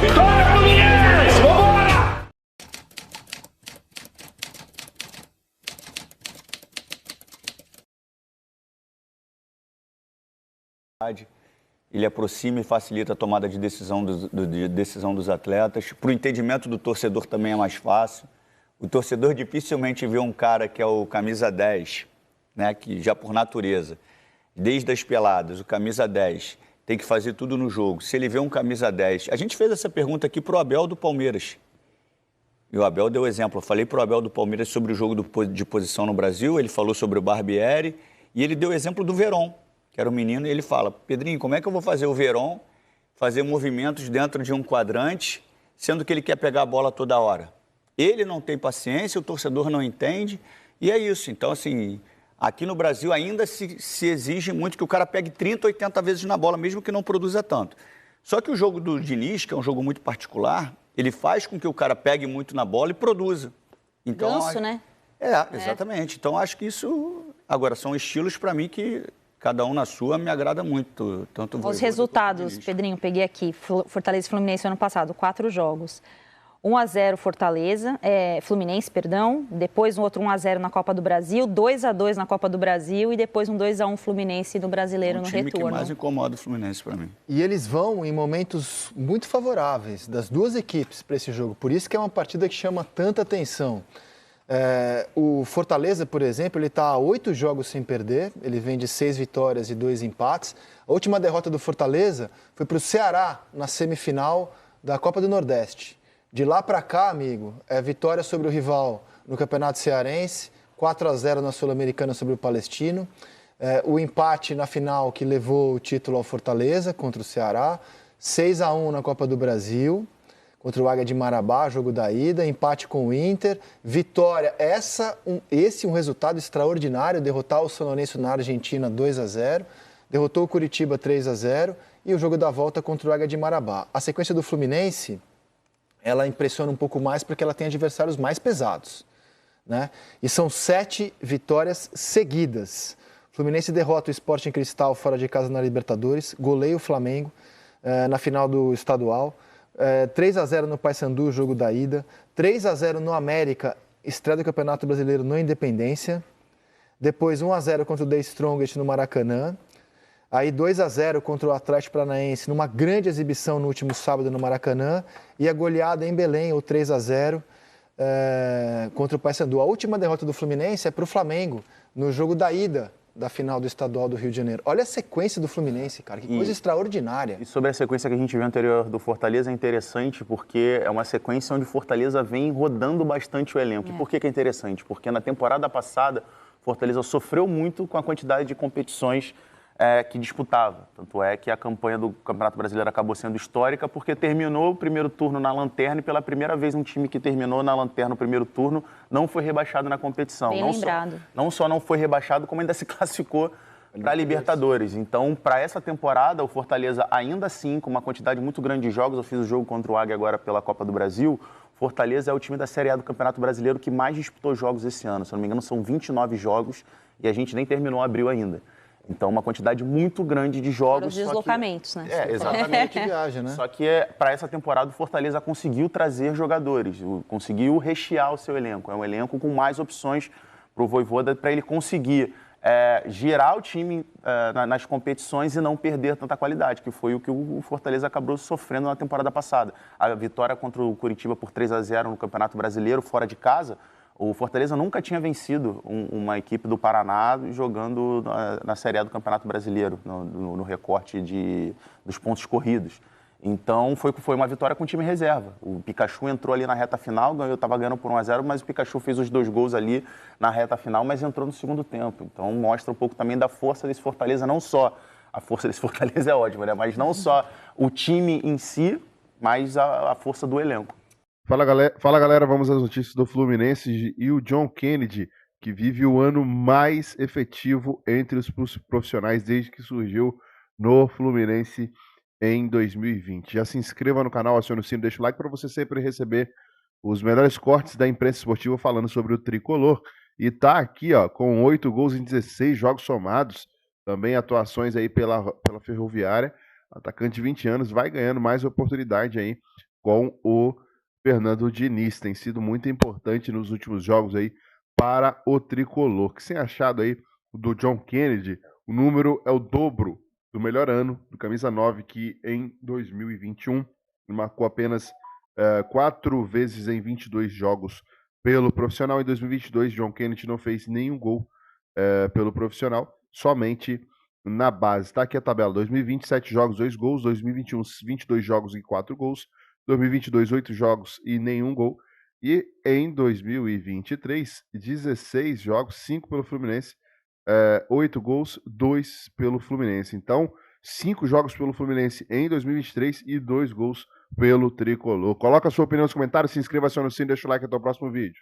Vitória, Fluminense! Vambora! Ele aproxima e facilita a tomada de decisão, decisão dos atletas. Para o entendimento do torcedor também é mais fácil. O torcedor dificilmente vê um cara que é o camisa 10, né, que já por natureza, desde as peladas, o camisa 10 tem que fazer tudo no jogo. Se ele vê um camisa 10... A gente fez essa pergunta aqui para o Abel do Palmeiras. E o Abel deu exemplo. Eu falei para o Abel do Palmeiras sobre o jogo de posição no Brasil, ele falou sobre o Barbieri, e ele deu exemplo do Verón, que era um menino, e ele fala: Pedrinho, como é que eu vou fazer o Verón fazer movimentos dentro de um quadrante, sendo que ele quer pegar a bola toda hora? Ele não tem paciência, o torcedor não entende, e é isso. Então, assim, aqui no Brasil ainda se exige muito que o cara pegue 30, 80 vezes na bola, mesmo que não produza tanto. Só que o jogo do Diniz, que é um jogo muito particular, ele faz com que o cara pegue muito na bola e produza. Então, Ganso, né? Exatamente. Então, acho que isso... Agora, são estilos, para mim, que cada um na sua me agrada muito. Tanto os resultados, Pedrinho, peguei aqui. Fortaleza e Fluminense ano passado, 4 jogos. 1-0 Fluminense, perdão. Depois um outro 1-0 na Copa do Brasil, 2-2 na Copa do Brasil e depois um 2-1 Fluminense no Brasileiro no retorno. O time que mais incomoda o Fluminense para mim. E eles vão em momentos muito favoráveis das duas equipes para esse jogo. Por isso que é uma partida que chama tanta atenção. O Fortaleza, por exemplo, ele está a 8 jogos sem perder. Ele vem de 6 vitórias e 2 empates. A última derrota do Fortaleza foi para o Ceará na semifinal da Copa do Nordeste. De lá para cá, amigo, é vitória sobre o rival no Campeonato Cearense, 4-0 na Sul-Americana sobre o Palestino, o empate na final que levou o título ao Fortaleza contra o Ceará, 6-1 na Copa do Brasil, contra o Águia de Marabá, jogo da ida, empate com o Inter, vitória, esse um resultado extraordinário, derrotar o São Lourenço na Argentina 2-0, derrotou o Curitiba 3-0 e o jogo da volta contra o Águia de Marabá. A sequência do Fluminense, ela impressiona um pouco mais porque ela tem adversários mais pesados, né? E são 7 vitórias seguidas. O Fluminense derrota o Sporting Cristal fora de casa na Libertadores, goleia o Flamengo na final do estadual, 3-0 no Paysandu, jogo da ida, 3-0 no América, estreia do Campeonato Brasileiro no Independência, depois 1-0 contra o The Strongest no Maracanã, aí 2-0 contra o Atlético Paranaense, numa grande exibição no último sábado no Maracanã, e a goleada em Belém, o 3-0 contra o Paysandu. A última derrota do Fluminense é para o Flamengo, no jogo da ida da final do Estadual do Rio de Janeiro. Olha a sequência do Fluminense, cara, que coisa extraordinária. E sobre a sequência que a gente viu anterior do Fortaleza, é interessante porque é uma sequência onde o Fortaleza vem rodando bastante o elenco. E por que é interessante? Porque na temporada passada, o Fortaleza sofreu muito com a quantidade de competições que disputava. Tanto é que a campanha do Campeonato Brasileiro acabou sendo histórica porque terminou o primeiro turno na lanterna e pela primeira vez um time que terminou na lanterna no primeiro turno não foi rebaixado na competição. Bem lembrado. Não só não foi rebaixado, como ainda se classificou para a Libertadores. Então, para essa temporada, o Fortaleza, ainda assim, com uma quantidade muito grande de jogos, eu fiz o jogo contra o Águia agora pela Copa do Brasil, Fortaleza é o time da Série A do Campeonato Brasileiro que mais disputou jogos esse ano. Se não me engano, são 29 jogos e a gente nem terminou abril ainda. Então, uma quantidade muito grande de jogos. Para os deslocamentos, né? Exatamente. Viagem, né? Só que para essa temporada o Fortaleza conseguiu trazer jogadores, conseguiu rechear o seu elenco. É um elenco com mais opções para o Vojvoda, para ele conseguir girar o time nas competições e não perder tanta qualidade, que foi o que o Fortaleza acabou sofrendo na temporada passada. A vitória contra o Curitiba por 3-0 no Campeonato Brasileiro, fora de casa. O Fortaleza nunca tinha vencido uma equipe do Paraná jogando na Série A do Campeonato Brasileiro, no recorte dos pontos corridos. Então, foi uma vitória com time reserva. O Pikachu entrou ali na reta final, estava ganhando por 1-0, mas o Pikachu fez os 2 gols ali na reta final, mas entrou no segundo tempo. Então, mostra um pouco também da força desse Fortaleza, não só a força desse Fortaleza é ótima, né? Mas não só o time em si, mas a força do elenco. Fala galera, vamos às notícias do Fluminense e o John Kennedy, que vive o ano mais efetivo entre os profissionais desde que surgiu no Fluminense em 2020. Já se inscreva no canal, acione o sino, deixa o like para você sempre receber os melhores cortes da imprensa esportiva falando sobre o tricolor. E tá aqui, ó, com 8 gols em 16 jogos somados, também atuações aí pela Ferroviária. Atacante de 20 anos, vai ganhando mais oportunidade aí com o Fernando Diniz. Tem sido muito importante nos últimos jogos aí para o tricolor. Que sem achado aí do John Kennedy, o número é o dobro do melhor ano do camisa 9, que em 2021 marcou apenas 4 vezes em 22 jogos pelo profissional. Em 2022, John Kennedy não fez nenhum gol pelo profissional, somente na base. Está aqui a tabela: 2020, 7 jogos, 2 gols; 2021, 22 jogos e 4 gols; 2022, 8 jogos e nenhum gol; e em 2023, 16 jogos, 5 pelo Fluminense, 8 gols, 2 pelo Fluminense. Então, 5 jogos pelo Fluminense em 2023 e 2 gols pelo tricolor. Coloca a sua opinião nos comentários, se inscreva, acione o sininho, deixa o like, até o próximo vídeo.